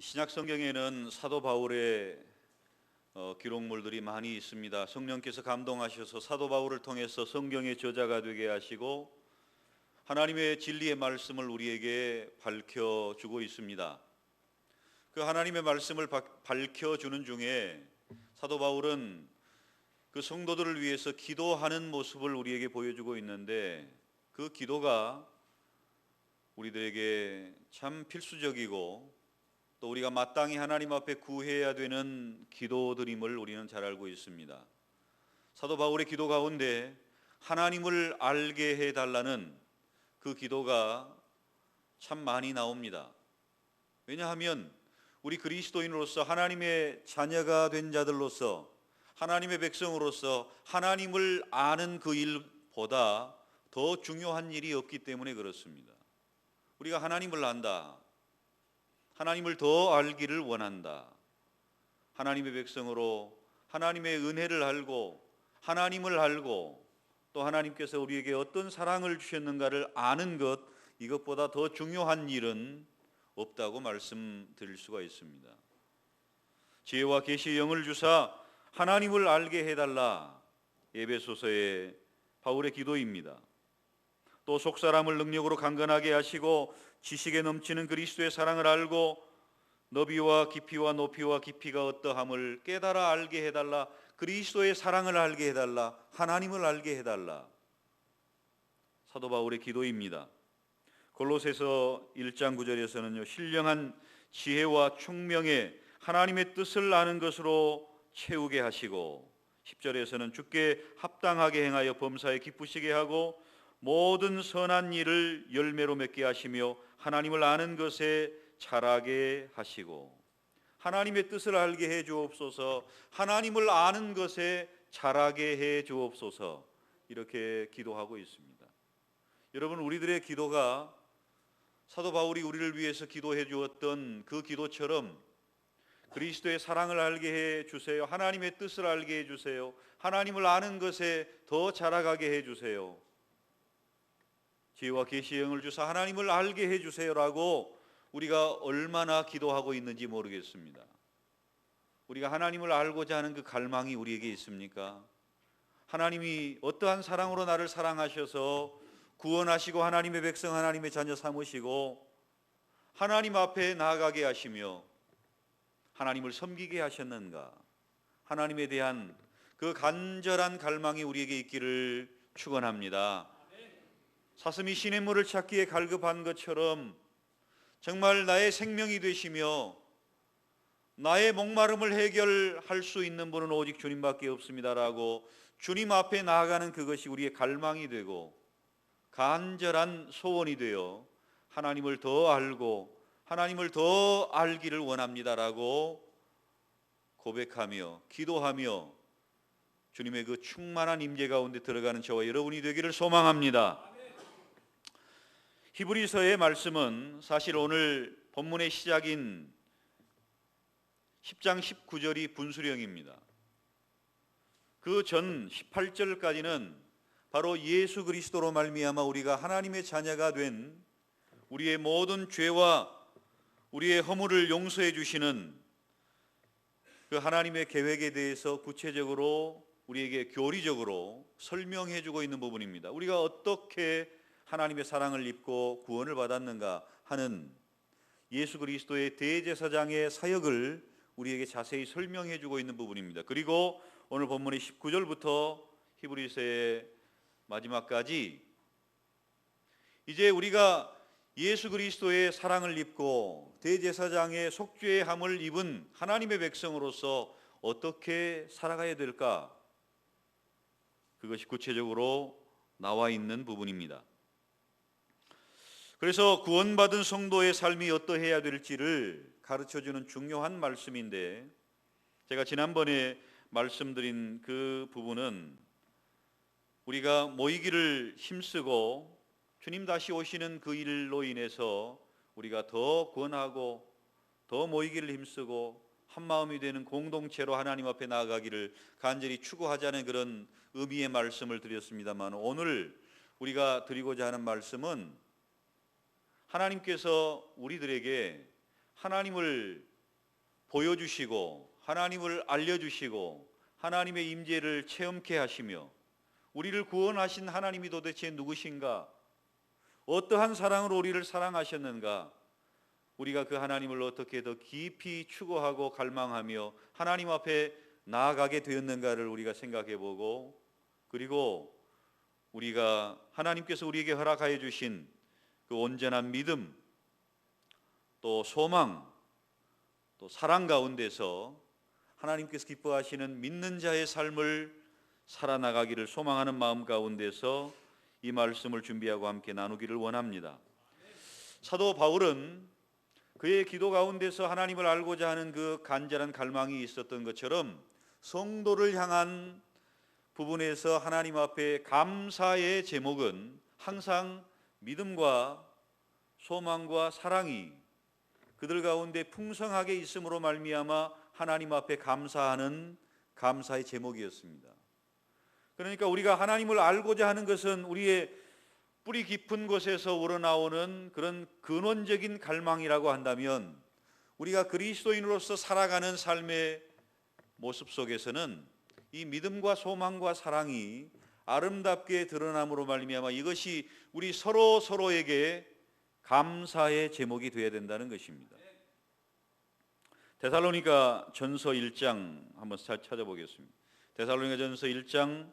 신약 성경에는 사도 바울의 기록물들이 많이 있습니다. 성령께서 감동하셔서 사도 바울을 통해서 성경의 저자가 되게 하시고 하나님의 진리의 말씀을 우리에게 밝혀주고 있습니다. 그 하나님의 말씀을 밝혀주는 중에 사도 바울은 그 성도들을 위해서 기도하는 모습을 우리에게 보여주고 있는데, 그 기도가 우리들에게 참 필수적이고 또 우리가 마땅히 하나님 앞에 구해야 되는 기도들임을 우리는 잘 알고 있습니다. 사도 바울의 기도 가운데 하나님을 알게 해달라는 그 기도가 참 많이 나옵니다. 왜냐하면 우리 그리스도인으로서, 하나님의 자녀가 된 자들로서, 하나님의 백성으로서 하나님을 아는 그 일보다 더 중요한 일이 없기 때문에 그렇습니다. 우리가 하나님을 안다, 하나님을 더 알기를 원한다, 하나님의 백성으로 하나님의 은혜를 알고 하나님을 알고 또 하나님께서 우리에게 어떤 사랑을 주셨는가를 아는 것, 이것보다 더 중요한 일은 없다고 말씀드릴 수가 있습니다. 지혜와 계시의 영을 주사 하나님을 알게 해달라, 에베소서의 바울의 기도입니다. 또 속사람을 능력으로 강건하게 하시고 지식에 넘치는 그리스도의 사랑을 알고 너비와 깊이와 높이와 깊이가 어떠함을 깨달아 알게 해달라, 그리스도의 사랑을 알게 해달라, 하나님을 알게 해달라. 사도 바울의 기도입니다. 골로새서 1장 9절에서는요, 신령한 지혜와 총명에 하나님의 뜻을 아는 것으로 채우게 하시고, 10절에서는 주께 합당하게 행하여 범사에 기쁘시게 하고 모든 선한 일을 열매로 맺게 하시며 하나님을 아는 것에 자라게 하시고, 하나님의 뜻을 알게 해 주옵소서, 하나님을 아는 것에 자라게 해 주옵소서, 이렇게 기도하고 있습니다. 여러분, 우리들의 기도가 사도 바울이 우리를 위해서 기도해 주었던 그 기도처럼 그리스도의 사랑을 알게 해 주세요, 하나님의 뜻을 알게 해 주세요, 하나님을 아는 것에 더 자라가게 해 주세요, 지혜와 계시의 영을 주사 하나님을 알게 해 주세요라고 우리가 얼마나 기도하고 있는지 모르겠습니다. 우리가 하나님을 알고자 하는 그 갈망이 우리에게 있습니까? 하나님이 어떠한 사랑으로 나를 사랑하셔서 구원하시고 하나님의 백성, 하나님의 자녀 삼으시고 하나님 앞에 나아가게 하시며 하나님을 섬기게 하셨는가, 하나님에 대한 그 간절한 갈망이 우리에게 있기를 축원합니다. 사슴이 시냇물을 찾기에 갈급한 것처럼 정말 나의 생명이 되시며 나의 목마름을 해결할 수 있는 분은 오직 주님밖에 없습니다라고 주님 앞에 나아가는 그것이 우리의 갈망이 되고 간절한 소원이 되어 하나님을 더 알고 하나님을 더 알기를 원합니다라고 고백하며 기도하며 주님의 그 충만한 임재 가운데 들어가는 저와 여러분이 되기를 소망합니다. 히브리서의 말씀은 사실 오늘 본문의 시작인 10장 19절이 분수령입니다. 그 전 18절까지는 바로 예수 그리스도로 말미암아 우리가 하나님의 자녀가 된 우리의 모든 죄와 우리의 허물을 용서해 주시는 그 하나님의 계획에 대해서 구체적으로 우리에게 교리적으로 설명해 주고 있는 부분입니다. 우리가 어떻게 하나님의 사랑을 입고 구원을 받았는가 하는 예수 그리스도의 대제사장의 사역을 우리에게 자세히 설명해 주고 있는 부분입니다. 그리고 오늘 본문의 19절부터 히브리서의 마지막까지 이제 우리가 예수 그리스도의 사랑을 입고 대제사장의 속죄함을 입은 하나님의 백성으로서 어떻게 살아가야 될까, 그것이 구체적으로 나와 있는 부분입니다. 그래서 구원받은 성도의 삶이 어떠해야 될지를 가르쳐주는 중요한 말씀인데, 제가 지난번에 말씀드린 그 부분은 우리가 모이기를 힘쓰고 주님 다시 오시는 그 일로 인해서 우리가 더 구원하고 더 모이기를 힘쓰고 한마음이 되는 공동체로 하나님 앞에 나아가기를 간절히 추구하자는 그런 의미의 말씀을 드렸습니다만, 오늘 우리가 드리고자 하는 말씀은 하나님께서 우리들에게 하나님을 보여주시고 하나님을 알려주시고 하나님의 임재를 체험케 하시며 우리를 구원하신 하나님이 도대체 누구신가? 어떠한 사랑으로 우리를 사랑하셨는가? 우리가 그 하나님을 어떻게 더 깊이 추구하고 갈망하며 하나님 앞에 나아가게 되었는가를 우리가 생각해 보고, 그리고 우리가 하나님께서 우리에게 허락하여 주신 그 온전한 믿음, 또 소망, 또 사랑 가운데서 하나님께서 기뻐하시는 믿는 자의 삶을 살아나가기를 소망하는 마음 가운데서 이 말씀을 준비하고 함께 나누기를 원합니다. 사도 바울은 그의 기도 가운데서 하나님을 알고자 하는 그 간절한 갈망이 있었던 것처럼 성도를 향한 부분에서 하나님 앞에 감사의 제목은 항상 믿음과 소망과 사랑이 그들 가운데 풍성하게 있음으로 말미암아 하나님 앞에 감사하는 감사의 제목이었습니다. 그러니까 우리가 하나님을 알고자 하는 것은 우리의 뿌리 깊은 곳에서 우러나오는 그런 근원적인 갈망이라고 한다면, 우리가 그리스도인으로서 살아가는 삶의 모습 속에서는 이 믿음과 소망과 사랑이 아름답게 드러남으로 말미암아 이것이 우리 서로에게 감사의 제목이 되어야 된다는 것입니다. 데살로니가 전서 1장 한번 찾아보겠습니다. 데살로니가 전서 1장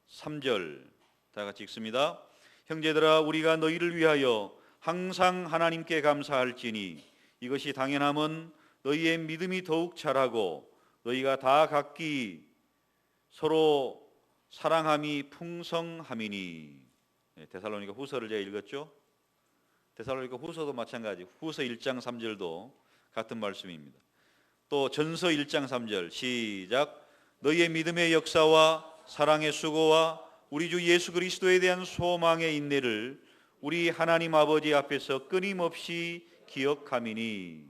3절 다 같이 읽습니다. 형제들아, 우리가 너희를 위하여 항상 하나님께 감사할지니 이것이 당연함은 너희의 믿음이 더욱 자라고 너희가 다 각기 서로 사랑함이 풍성함이니. 데살로니가 후서를 제가 읽었죠. 데살로니가 후서도 마찬가지, 후서 1장 3절도 같은 말씀입니다. 또 전서 1장 3절 시작. 너희의 믿음의 역사와 사랑의 수고와 우리 주 예수 그리스도에 대한 소망의 인내를 우리 하나님 아버지 앞에서 끊임없이 기억함이니.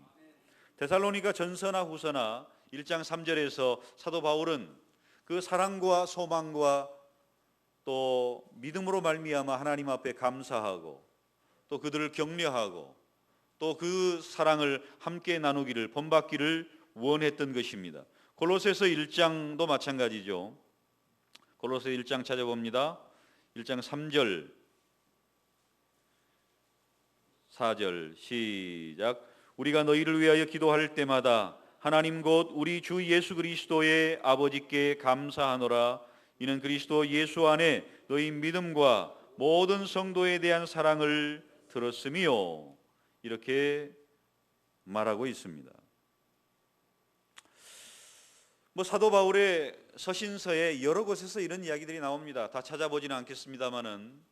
데살로니가 전서나 후서나 1장 3절에서 사도 바울은 그 사랑과 소망과 또 믿음으로 말미암아 하나님 앞에 감사하고 또 그들을 격려하고 또 그 사랑을 함께 나누기를 본받기를 원했던 것입니다. 골로새서 1장도 마찬가지죠. 골로새 1장 찾아봅니다. 1장 3절 4절 시작. 우리가 너희를 위하여 기도할 때마다 하나님 곧 우리 주 예수 그리스도의 아버지께 감사하노라. 이는 그리스도 예수 안에 너희 믿음과 모든 성도에 대한 사랑을 들었으며. 이렇게 말하고 있습니다. 사도 바울의 서신서에 여러 곳에서 이런 이야기들이 나옵니다. 다 찾아보지는 않겠습니다만은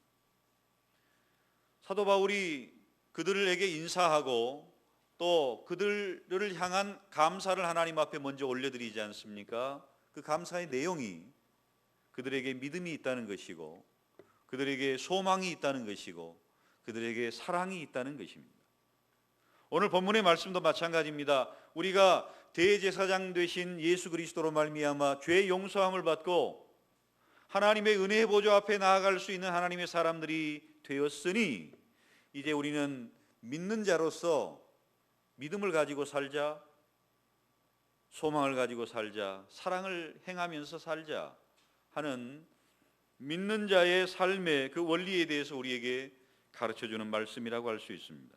사도 바울이 그들에게 인사하고 또 그들을 향한 감사를 하나님 앞에 먼저 올려드리지 않습니까? 그 감사의 내용이 그들에게 믿음이 있다는 것이고 그들에게 소망이 있다는 것이고 그들에게 사랑이 있다는 것입니다. 오늘 본문의 말씀도 마찬가지입니다. 우리가 대제사장 되신 예수 그리스도로 말미암아 죄 용서함을 받고 하나님의 은혜의 보좌 앞에 나아갈 수 있는 하나님의 사람들이 되었으니 이제 우리는 믿는 자로서 믿음을 가지고 살자, 소망을 가지고 살자, 사랑을 행하면서 살자 하는 믿는 자의 삶의 그 원리에 대해서 우리에게 가르쳐주는 말씀이라고 할 수 있습니다.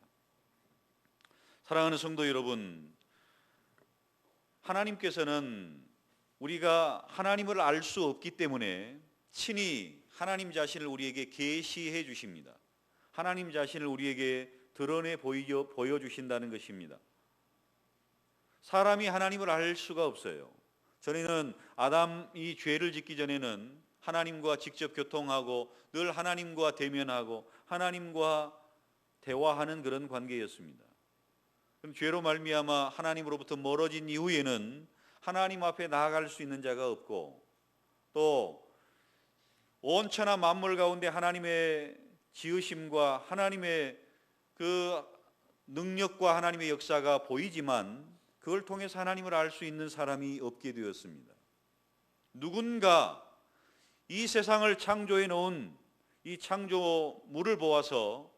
사랑하는 성도 여러분, 하나님께서는 우리가 하나님을 알 수 없기 때문에 친히 하나님 자신을 우리에게 계시해 주십니다. 하나님 자신을 우리에게 드러내 보여주신다는 것입니다. 사람이 하나님을 알 수가 없어요. 전에는 아담이 죄를 짓기 전에는 하나님과 직접 교통하고 늘 하나님과 대면하고 하나님과 대화하는 그런 관계였습니다. 그럼 죄로 말미암아 하나님으로부터 멀어진 이후에는 하나님 앞에 나아갈 수 있는 자가 없고 또 온 천하 만물 가운데 하나님의 지으심과 하나님의 그 능력과 하나님의 역사가 보이지만 그걸 통해서 하나님을 알 수 있는 사람이 없게 되었습니다. 누군가 이 세상을 창조해 놓은 이 창조물을 보아서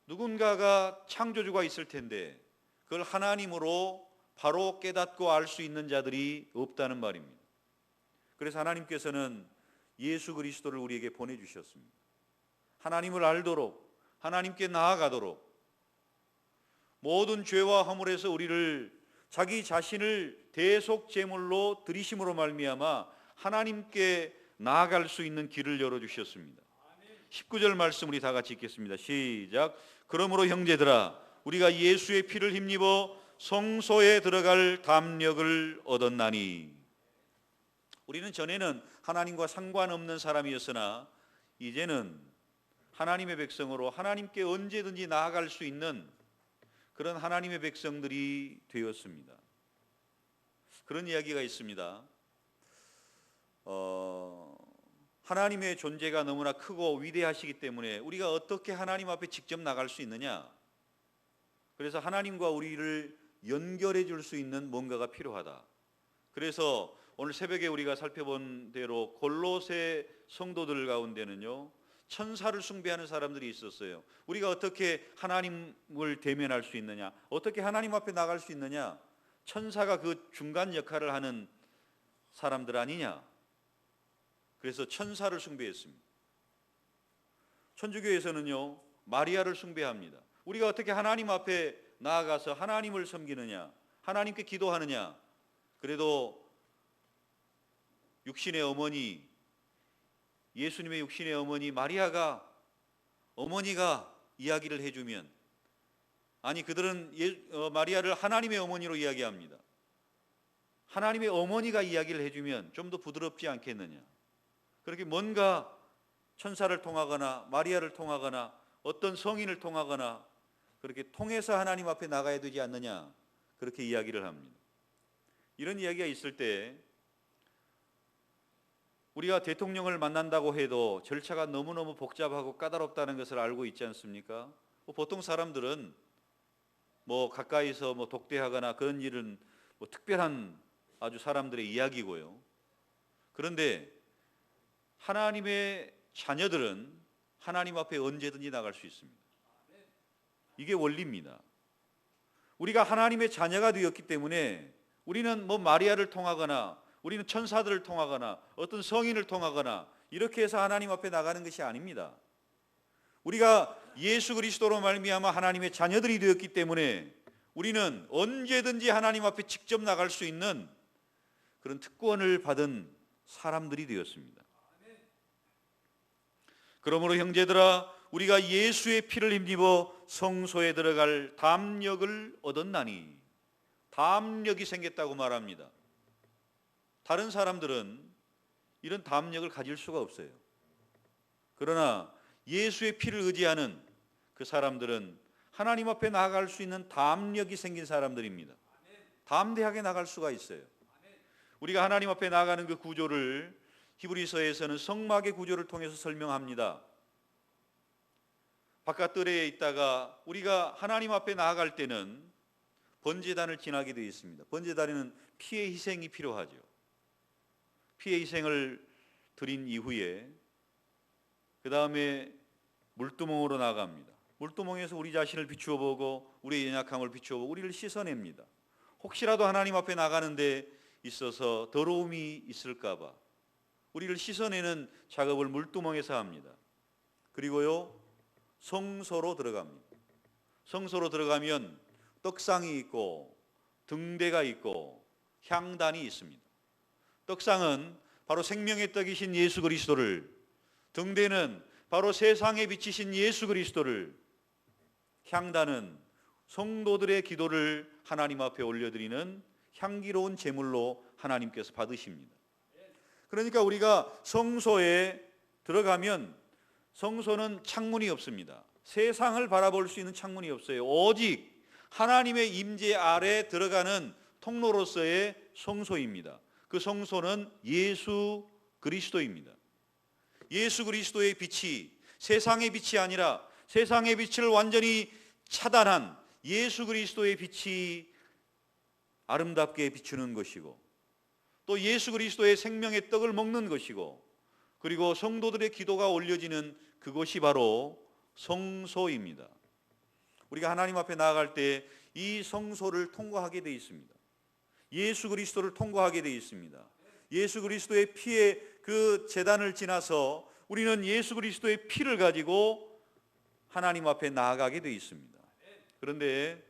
누군가가 창조주가 있을 텐데 그걸 하나님으로 바로 깨닫고 알 수 있는 자들이 없다는 말입니다. 그래서 하나님께서는 예수 그리스도를 우리에게 보내주셨습니다. 하나님을 알도록, 하나님께 나아가도록, 모든 죄와 허물에서 우리를 자기 자신을 대속 제물로 드리심으로 말미암아 하나님께 나아갈 수 있는 길을 열어주셨습니다. 19절 말씀 우리 다 같이 읽겠습니다. 시작. 그러므로 형제들아, 우리가 예수의 피를 힘입어 성소에 들어갈 담력을 얻었나니. 우리는 전에는 하나님과 상관없는 사람이었으나 이제는 하나님의 백성으로 하나님께 언제든지 나아갈 수 있는 그런 하나님의 백성들이 되었습니다. 그런 이야기가 있습니다. 하나님의 존재가 너무나 크고 위대하시기 때문에 우리가 어떻게 하나님 앞에 직접 나갈 수 있느냐? 그래서 하나님과 우리를 연결해 줄 수 있는 뭔가가 필요하다. 그래서 오늘 새벽에 우리가 살펴본 대로 골로새 성도들 가운데는요, 천사를 숭배하는 사람들이 있었어요. 우리가 어떻게 하나님을 대면할 수 있느냐? 어떻게 하나님 앞에 나갈 수 있느냐? 천사가 그 중간 역할을 하는 사람들 아니냐? 그래서 천사를 숭배했습니다. 천주교에서는요, 마리아를 숭배합니다. 우리가 어떻게 하나님 앞에 나아가서 하나님을 섬기느냐? 하나님께 기도하느냐? 그래도 육신의 어머니, 예수님의 육신의 어머니 마리아가, 어머니가 이야기를 해주면, 아니 그들은 마리아를 하나님의 어머니로 이야기합니다. 하나님의 어머니가 이야기를 해주면 좀 더 부드럽지 않겠느냐? 그렇게 뭔가 천사를 통하거나 마리아를 통하거나 어떤 성인을 통하거나 그렇게 통해서 하나님 앞에 나가야 되지 않느냐, 그렇게 이야기를 합니다. 이런 이야기가 있을 때 우리가 대통령을 만난다고 해도 절차가 너무너무 복잡하고 까다롭다는 것을 알고 있지 않습니까? 보통 사람들은 가까이서 독대하거나 그런 일은 특별한 아주 사람들의 이야기고요. 그런데 하나님의 자녀들은 하나님 앞에 언제든지 나갈 수 있습니다. 이게 원리입니다. 우리가 하나님의 자녀가 되었기 때문에 우리는 마리아를 통하거나 우리는 천사들을 통하거나 어떤 성인을 통하거나 이렇게 해서 하나님 앞에 나가는 것이 아닙니다. 우리가 예수 그리스도로 말미암아 하나님의 자녀들이 되었기 때문에 우리는 언제든지 하나님 앞에 직접 나갈 수 있는 그런 특권을 받은 사람들이 되었습니다. 그러므로 형제들아, 우리가 예수의 피를 힘입어 성소에 들어갈 담력을 얻었나니. 담력이 생겼다고 말합니다. 다른 사람들은 이런 담력을 가질 수가 없어요. 그러나 예수의 피를 의지하는 그 사람들은 하나님 앞에 나아갈 수 있는 담력이 생긴 사람들입니다. 담대하게 나갈 수가 있어요. 우리가 하나님 앞에 나아가는 그 구조를 히브리서에서는 성막의 구조를 통해서 설명합니다. 바깥뜰에 있다가 우리가 하나님 앞에 나아갈 때는 번제단을 지나게 되어 있습니다. 번제단에는 피의 희생이 필요하죠. 피의 희생을 드린 이후에 그 다음에 물두멍으로 나갑니다. 물두멍에서 우리 자신을 비추어 보고 우리의 연약함을 비추어 보고 우리를 씻어냅니다. 혹시라도 하나님 앞에 나가는 데 있어서 더러움이 있을까 봐 우리를 씻어내는 작업을 물두멍에서 합니다. 그리고요, 성소로 들어갑니다. 성소로 들어가면 떡상이 있고 등대가 있고 향단이 있습니다. 떡상은 바로 생명의 떡이신 예수 그리스도를, 등대는 바로 세상에 비치신 예수 그리스도를, 향단은 성도들의 기도를 하나님 앞에 올려드리는 향기로운 제물로 하나님께서 받으십니다. 그러니까 우리가 성소에 들어가면 성소는 창문이 없습니다. 세상을 바라볼 수 있는 창문이 없어요. 오직 하나님의 임재 아래 들어가는 통로로서의 성소입니다. 그 성소는 예수 그리스도입니다. 예수 그리스도의 빛이 세상의 빛이 아니라 세상의 빛을 완전히 차단한 예수 그리스도의 빛이 아름답게 비추는 것이고, 또 예수 그리스도의 생명의 떡을 먹는 것이고, 그리고 성도들의 기도가 올려지는 그것이 바로 성소입니다. 우리가 하나님 앞에 나아갈 때 이 성소를 통과하게 되어 있습니다. 예수 그리스도를 통과하게 되어 있습니다. 예수 그리스도의 피의 그 제단을 지나서 우리는 예수 그리스도의 피를 가지고 하나님 앞에 나아가게 되어 있습니다. 그런데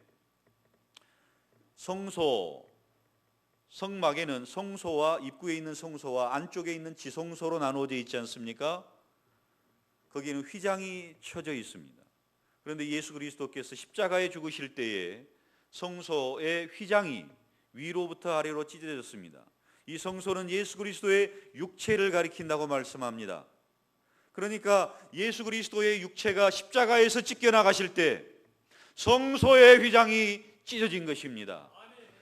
성막에는 성소와 입구에 있는 성소와 안쪽에 있는 지성소로 나누어져 있지 않습니까? 거기에는 휘장이 쳐져 있습니다. 그런데 예수 그리스도께서 십자가에 죽으실 때에 성소의 휘장이 위로부터 아래로 찢어졌습니다. 이 성소는 예수 그리스도의 육체를 가리킨다고 말씀합니다. 그러니까 예수 그리스도의 육체가 십자가에서 찢겨나가실 때 성소의 휘장이 찢어진 것입니다.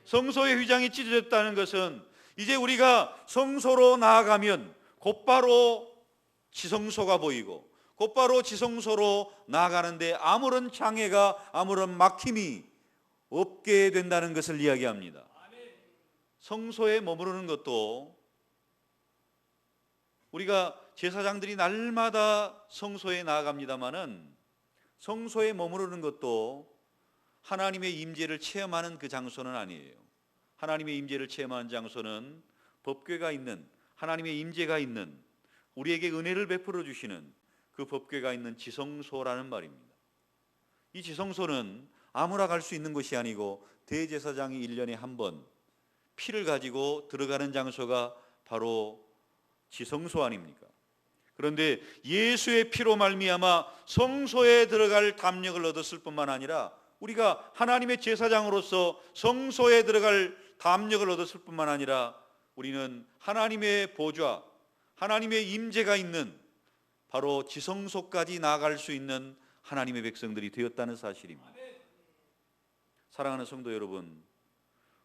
성소의 휘장이 찢어졌다는 것은 이제 우리가 성소로 나아가면 곧바로 지성소가 보이고 곧바로 지성소로 나아가는데 아무런 장애가 아무런 막힘이 없게 된다는 것을 이야기합니다. 성소에 머무르는 것도 우리가 제사장들이 날마다 성소에 나아갑니다마는 성소에 머무르는 것도 하나님의 임재를 체험하는 그 장소는 아니에요. 하나님의 임재를 체험하는 장소는 법궤가 있는, 하나님의 임재가 있는, 우리에게 은혜를 베풀어 주시는 그 법궤가 있는 지성소라는 말입니다. 이 지성소는 아무나 갈 수 있는 것이 아니고 대제사장이 1년에 한 번 피를 가지고 들어가는 장소가 바로 지성소 아닙니까? 그런데 예수의 피로 말미암아 성소에 들어갈 담력을 얻었을 뿐만 아니라 우리가 하나님의 제사장으로서 성소에 들어갈 담력을 얻었을 뿐만 아니라 우리는 하나님의 보좌, 하나님의 임재가 있는 바로 지성소까지 나아갈 수 있는 하나님의 백성들이 되었다는 사실입니다. 사랑하는 성도 여러분,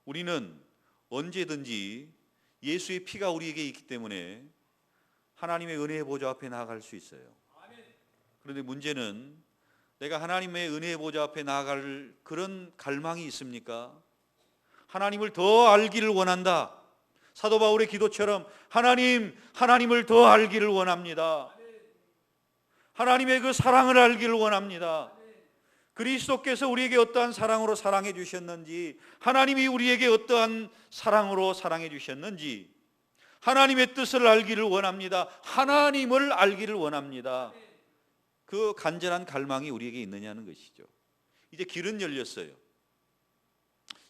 우리는 언제든지 예수의 피가 우리에게 있기 때문에 하나님의 은혜의 보좌 앞에 나아갈 수 있어요. 그런데 문제는 내가 하나님의 은혜의 보좌 앞에 나아갈 그런 갈망이 있습니까? 하나님을 더 알기를 원한다. 사도 바울의 기도처럼 하나님을 더 알기를 원합니다. 하나님의 그 사랑을 알기를 원합니다. 그리스도께서 우리에게 어떠한 사랑으로 사랑해 주셨는지, 하나님이 우리에게 어떠한 사랑으로 사랑해 주셨는지, 하나님의 뜻을 알기를 원합니다. 하나님을 알기를 원합니다. 그 간절한 갈망이 우리에게 있느냐는 것이죠. 이제 길은 열렸어요.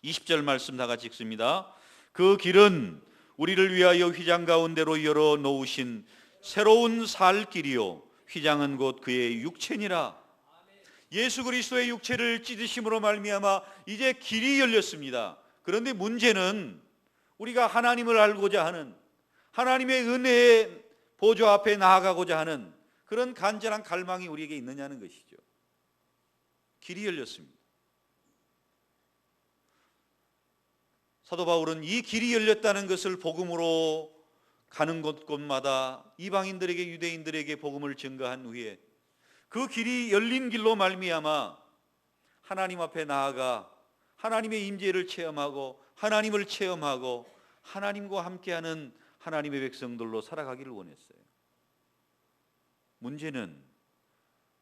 20절 말씀 다 같이 읽습니다. 그 길은 우리를 위하여 휘장 가운데로 열어 놓으신 새로운 살 길이요 휘장은 곧 그의 육체니라. 예수 그리스도의 육체를 찢으심으로 말미암아 이제 길이 열렸습니다. 그런데 문제는 우리가 하나님을 알고자 하는, 하나님의 은혜의 보좌 앞에 나아가고자 하는 그런 간절한 갈망이 우리에게 있느냐는 것이죠. 길이 열렸습니다. 사도 바울은 이 길이 열렸다는 것을 복음으로 가는 곳곳마다 이방인들에게, 유대인들에게 복음을 증거한 후에 그 길이 열린 길로 말미암아 하나님 앞에 나아가 하나님의 임재를 체험하고 하나님을 체험하고 하나님과 함께하는 하나님의 백성들로 살아가기를 원했어요. 문제는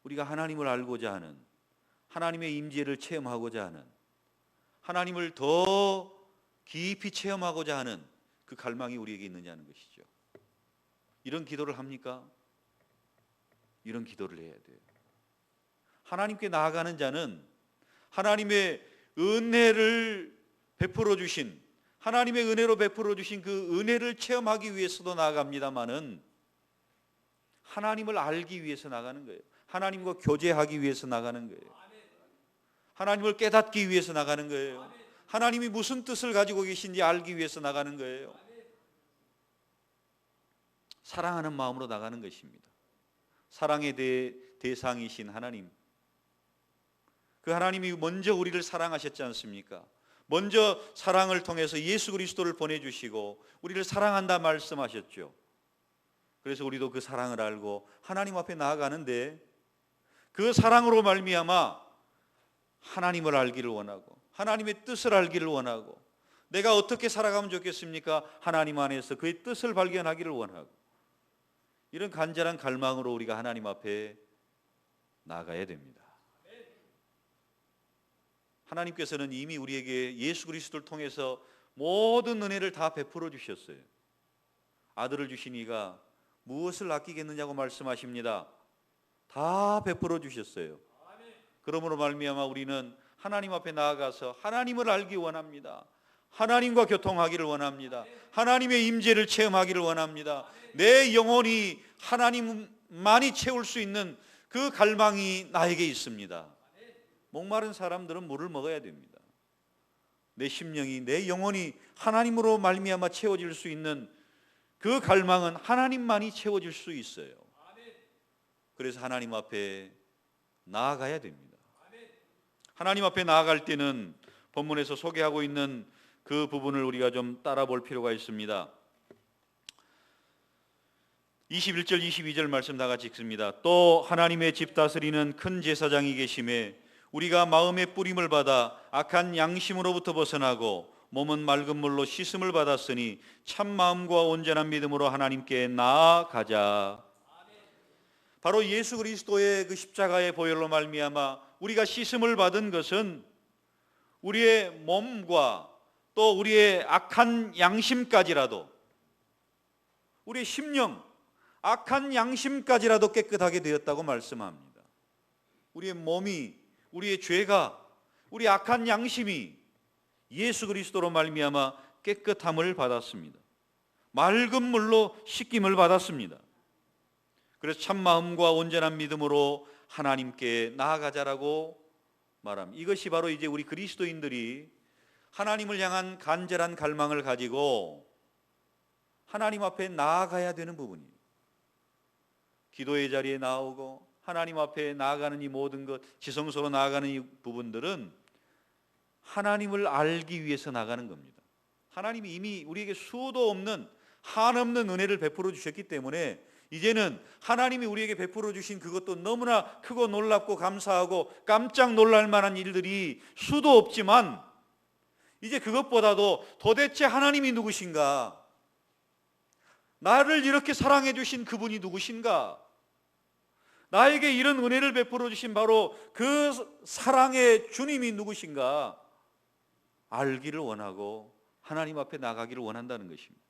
우리가 하나님을 알고자 하는, 하나님의 임재를 체험하고자 하는, 하나님을 더 깊이 체험하고자 하는 그 갈망이 우리에게 있느냐는 것이죠. 이런 기도를 합니까? 이런 기도를 해야 돼요. 하나님께 나아가는 자는 하나님의 은혜를 베풀어 주신, 하나님의 은혜로 베풀어 주신 그 은혜를 체험하기 위해서도 나아갑니다마는 하나님을 알기 위해서 나가는 거예요. 하나님과 교제하기 위해서 나가는 거예요. 하나님을 깨닫기 위해서 나가는 거예요. 하나님이 무슨 뜻을 가지고 계신지 알기 위해서 나가는 거예요. 사랑하는 마음으로 나가는 것입니다. 사랑의 대상이신 하나님, 그 하나님이 먼저 우리를 사랑하셨지 않습니까? 먼저 사랑을 통해서 예수 그리스도를 보내주시고 우리를 사랑한다 말씀하셨죠. 그래서 우리도 그 사랑을 알고 하나님 앞에 나아가는데 그 사랑으로 말미암아 하나님을 알기를 원하고 하나님의 뜻을 알기를 원하고 내가 어떻게 살아가면 좋겠습니까? 하나님 안에서 그의 뜻을 발견하기를 원하고 이런 간절한 갈망으로 우리가 하나님 앞에 나아가야 됩니다. 하나님께서는 이미 우리에게 예수 그리스도를 통해서 모든 은혜를 다 베풀어 주셨어요. 아들을 주신 이가 무엇을 아끼겠느냐고 말씀하십니다. 다 베풀어 주셨어요. 그러므로 말미암아 우리는 하나님 앞에 나아가서 하나님을 알기 원합니다. 하나님과 교통하기를 원합니다. 하나님의 임재를 체험하기를 원합니다. 내 영혼이 하나님만이 채울 수 있는 그 갈망이 나에게 있습니다. 목마른 사람들은 물을 먹어야 됩니다. 내 심령이, 내 영혼이 하나님으로 말미암아 채워질 수 있는 그 갈망은 하나님만이 채워질 수 있어요. 그래서 하나님 앞에 나아가야 됩니다. 하나님 앞에 나아갈 때는 본문에서 소개하고 있는 그 부분을 우리가 좀 따라 볼 필요가 있습니다. 21절 22절 말씀 다 같이 읽습니다. 또 하나님의 집 다스리는 큰 제사장이 계심에 우리가 마음의 뿌림을 받아 악한 양심으로부터 벗어나고 몸은 맑은 물로 씻음을 받았으니 참 마음과 온전한 믿음으로 하나님께 나아가자. 바로 예수 그리스도의 그 십자가의 보혈로 말미암아 우리가 씻음을 받은 것은 우리의 몸과 또 우리의 악한 양심까지라도, 우리의 심령, 악한 양심까지라도 깨끗하게 되었다고 말씀합니다. 우리의 몸이, 우리의 죄가, 우리 악한 양심이 예수 그리스도로 말미암아 깨끗함을 받았습니다. 맑은 물로 씻김을 받았습니다. 그래서 참 마음과 온전한 믿음으로 하나님께 나아가자라고 말합니다. 이것이 바로 이제 우리 그리스도인들이 하나님을 향한 간절한 갈망을 가지고 하나님 앞에 나아가야 되는 부분이에요. 기도의 자리에 나오고 하나님 앞에 나아가는 이 모든 것, 지성소로 나아가는 이 부분들은 하나님을 알기 위해서 나가는 겁니다. 하나님이 이미 우리에게 수도 없는, 한없는 은혜를 베풀어 주셨기 때문에 이제는 하나님이 우리에게 베풀어 주신 그것도 너무나 크고 놀랍고 감사하고 깜짝 놀랄 만한 일들이 수도 없지만, 이제 그것보다도 도대체 하나님이 누구신가? 나를 이렇게 사랑해 주신 그분이 누구신가? 나에게 이런 은혜를 베풀어 주신 바로 그 사랑의 주님이 누구신가? 알기를 원하고 하나님 앞에 나가기를 원한다는 것입니다.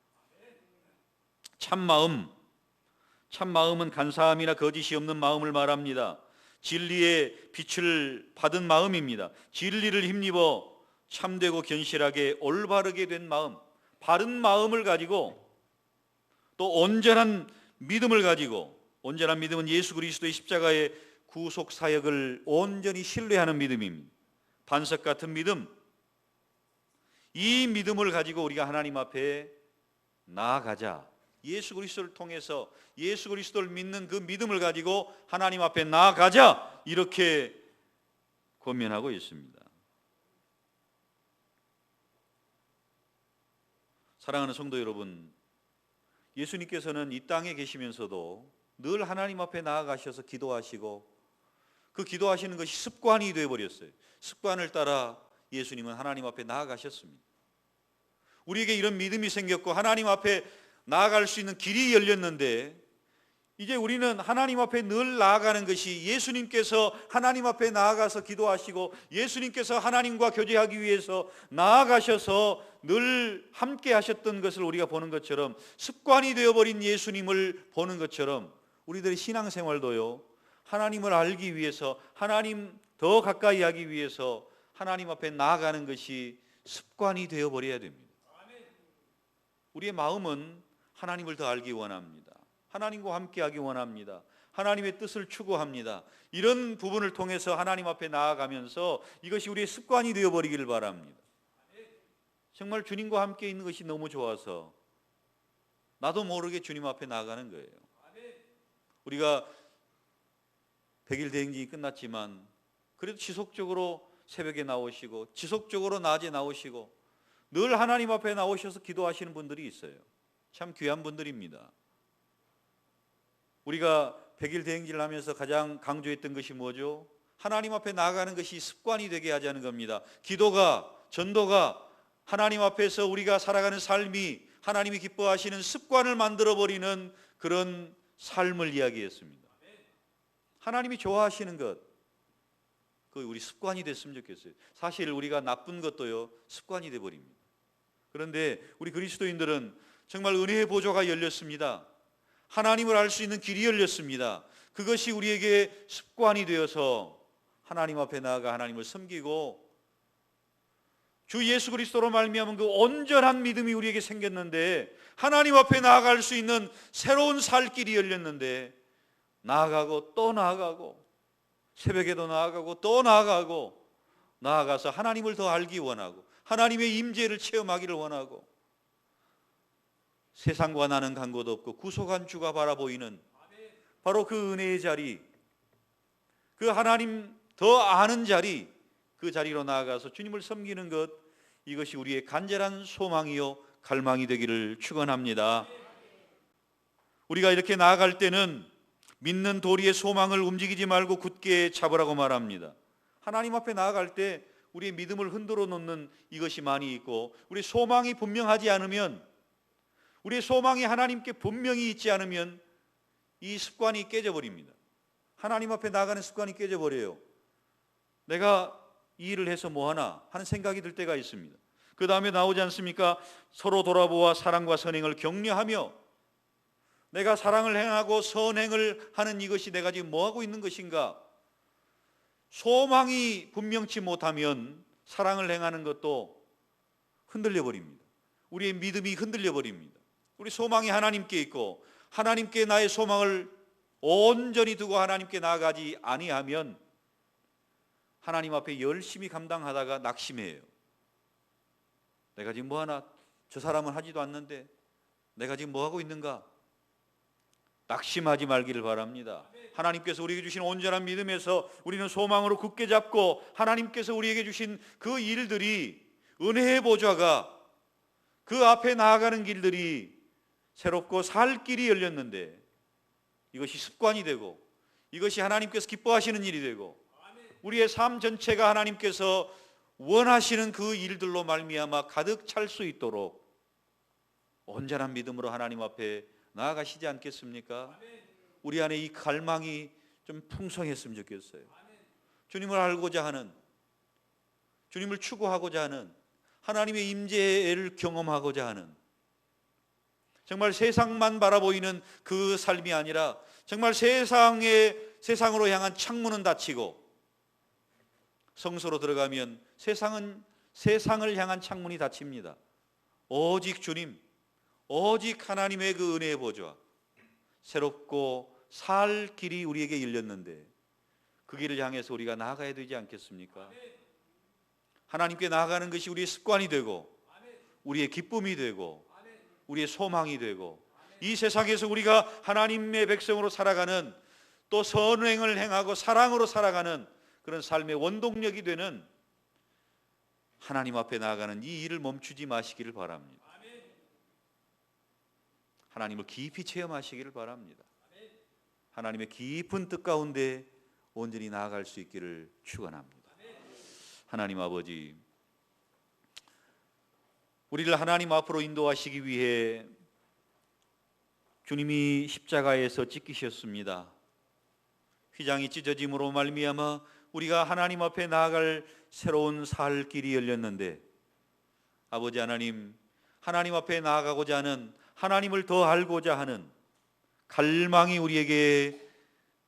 참마음은 간사함이나 거짓이 없는 마음을 말합니다. 진리의 빛을 받은 마음입니다. 진리를 힘입어 참되고 견실하게 올바르게 된 마음, 바른 마음을 가지고 또 온전한 믿음을 가지고, 온전한 믿음은 예수 그리스도의 십자가의 구속 사역을 온전히 신뢰하는 믿음입니다. 반석 같은 믿음, 이 믿음을 가지고 우리가 하나님 앞에 나아가자. 예수 그리스도를 통해서 예수 그리스도를 믿는 그 믿음을 가지고 하나님 앞에 나아가자, 이렇게 권면하고 있습니다. 사랑하는 성도 여러분, 예수님께서는 이 땅에 계시면서도 늘 하나님 앞에 나아가셔서 기도하시고 그 기도하시는 것이 습관이 되어버렸어요. 습관을 따라 예수님은 하나님 앞에 나아가셨습니다. 우리에게 이런 믿음이 생겼고 하나님 앞에 나아갈 수 있는 길이 열렸는데, 이제 우리는 하나님 앞에 늘 나아가는 것이 예수님께서 하나님 앞에 나아가서 기도하시고 예수님께서 하나님과 교제하기 위해서 나아가셔서 늘 함께 하셨던 것을 우리가 보는 것처럼, 습관이 되어버린 예수님을 보는 것처럼 우리들의 신앙생활도요, 하나님을 알기 위해서, 하나님 더 가까이 하기 위해서 하나님 앞에 나아가는 것이 습관이 되어버려야 됩니다. 우리의 마음은 하나님을 더 알기 원합니다. 하나님과 함께하기 원합니다. 하나님의 뜻을 추구합니다. 이런 부분을 통해서 하나님 앞에 나아가면서 이것이 우리의 습관이 되어버리기를 바랍니다. 정말 주님과 함께 있는 것이 너무 좋아서 나도 모르게 주님 앞에 나아가는 거예요. 우리가 100일 대행진이 끝났지만 그래도 지속적으로 새벽에 나오시고 지속적으로 낮에 나오시고 늘 하나님 앞에 나오셔서 기도하시는 분들이 있어요. 참 귀한 분들입니다. 우리가 100일 대행진을 하면서 가장 강조했던 것이 뭐죠? 하나님 앞에 나아가는 것이 습관이 되게 하자는 겁니다. 기도가, 전도가 하나님 앞에서 우리가 살아가는 삶이 하나님이 기뻐하시는 습관을 만들어버리는 그런 삶을 이야기했습니다. 하나님이 좋아하시는 것, 그 우리 습관이 됐으면 좋겠어요. 사실 우리가 나쁜 것도요, 습관이 돼버립니다. 그런데 우리 그리스도인들은 정말 은혜의 보좌가 열렸습니다. 하나님을 알 수 있는 길이 열렸습니다. 그것이 우리에게 습관이 되어서 하나님 앞에 나아가 하나님을 섬기고 주 예수 그리스도로 말미암은 그 온전한 믿음이 우리에게 생겼는데, 하나님 앞에 나아갈 수 있는 새로운 살 길이 열렸는데, 나아가고 또 나아가고 새벽에도 나아가고 또 나아가고 나아가서 하나님을 더 알기 원하고 하나님의 임재를 체험하기를 원하고, 세상과 나는 간 곳 없고 구속한 주가 바라보이는 바로 그 은혜의 자리, 그 하나님 더 아는 자리, 그 자리로 나아가서 주님을 섬기는 것, 이것이 우리의 간절한 소망이요 갈망이 되기를 축원합니다. 우리가 이렇게 나아갈 때는 믿는 도리의 소망을 움직이지 말고 굳게 잡으라고 말합니다. 하나님 앞에 나아갈 때 우리의 믿음을 흔들어 놓는 이것이 많이 있고, 우리 소망이 분명하지 않으면, 우리의 소망이 하나님께 분명히 있지 않으면 이 습관이 깨져버립니다. 하나님 앞에 나아가는 습관이 깨져버려요. 내가 이 일을 해서 뭐하나 하는 생각이 들 때가 있습니다. 그 다음에 나오지 않습니까? 서로 돌아보아 사랑과 선행을 격려하며, 내가 사랑을 행하고 선행을 하는 이것이 내가 지금 뭐하고 있는 것인가? 소망이 분명치 못하면 사랑을 행하는 것도 흔들려 버립니다. 우리의 믿음이 흔들려 버립니다. 우리 소망이 하나님께 있고 하나님께 나의 소망을 온전히 두고 하나님께 나아가지 아니하면 하나님 앞에 열심히 감당하다가 낙심해요. 내가 지금 뭐하나, 저 사람은 하지도 않는데 내가 지금 뭐하고 있는가? 낙심하지 말기를 바랍니다. 하나님께서 우리에게 주신 온전한 믿음에서 우리는 소망으로 굳게 잡고, 하나님께서 우리에게 주신 그 일들이, 은혜의 보좌가, 그 앞에 나아가는 길들이 새롭고 살 길이 열렸는데, 이것이 습관이 되고 이것이 하나님께서 기뻐하시는 일이 되고 우리의 삶 전체가 하나님께서 원하시는 그 일들로 말미암아 가득 찰 수 있도록 온전한 믿음으로 하나님 앞에 나아가시지 않겠습니까? 우리 안에 이 갈망이 좀 풍성했으면 좋겠어요. 주님을 알고자 하는, 주님을 추구하고자 하는, 하나님의 임재를 경험하고자 하는, 정말 세상만 바라보이는 그 삶이 아니라 정말 세상으로 향한 창문은 닫히고, 성소로 들어가면 세상을 향한 창문이 닫힙니다. 오직 주님, 오직 하나님의 그 은혜의 보좌, 새롭고 살 길이 우리에게 열렸는데 그 길을 향해서 우리가 나아가야 되지 않겠습니까? 하나님께 나아가는 것이 우리의 습관이 되고 우리의 기쁨이 되고 우리의 소망이 되고, 이 세상에서 우리가 하나님의 백성으로 살아가는, 또 선행을 행하고 사랑으로 살아가는 그런 삶의 원동력이 되는, 하나님 앞에 나아가는 이 일을 멈추지 마시기를 바랍니다. 하나님을 깊이 체험하시기를 바랍니다. 하나님의 깊은 뜻 가운데 온전히 나아갈 수 있기를 축원합니다. 하나님 아버지, 우리를 하나님 앞으로 인도하시기 위해 주님이 십자가에서 찢기셨습니다. 휘장이 찢어짐으로 말미암아 우리가 하나님 앞에 나아갈 새로운 살 길이 열렸는데, 아버지 하나님, 하나님 앞에 나아가고자 하는, 하나님을 더 알고자 하는 갈망이 우리에게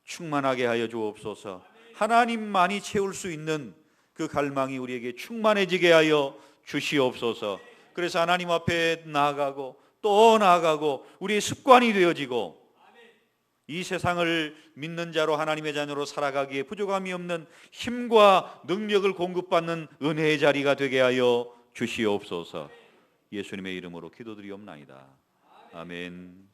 충만하게 하여 주옵소서. 하나님만이 채울 수 있는 그 갈망이 우리에게 충만해지게 하여 주시옵소서. 그래서 하나님 앞에 나아가고 또 나아가고 우리의 습관이 되어지고, 이 세상을 믿는 자로 하나님의 자녀로 살아가기에 부족함이 없는 힘과 능력을 공급받는 은혜의 자리가 되게 하여 주시옵소서. 예수님의 이름으로 기도드리옵나이다. 아멘.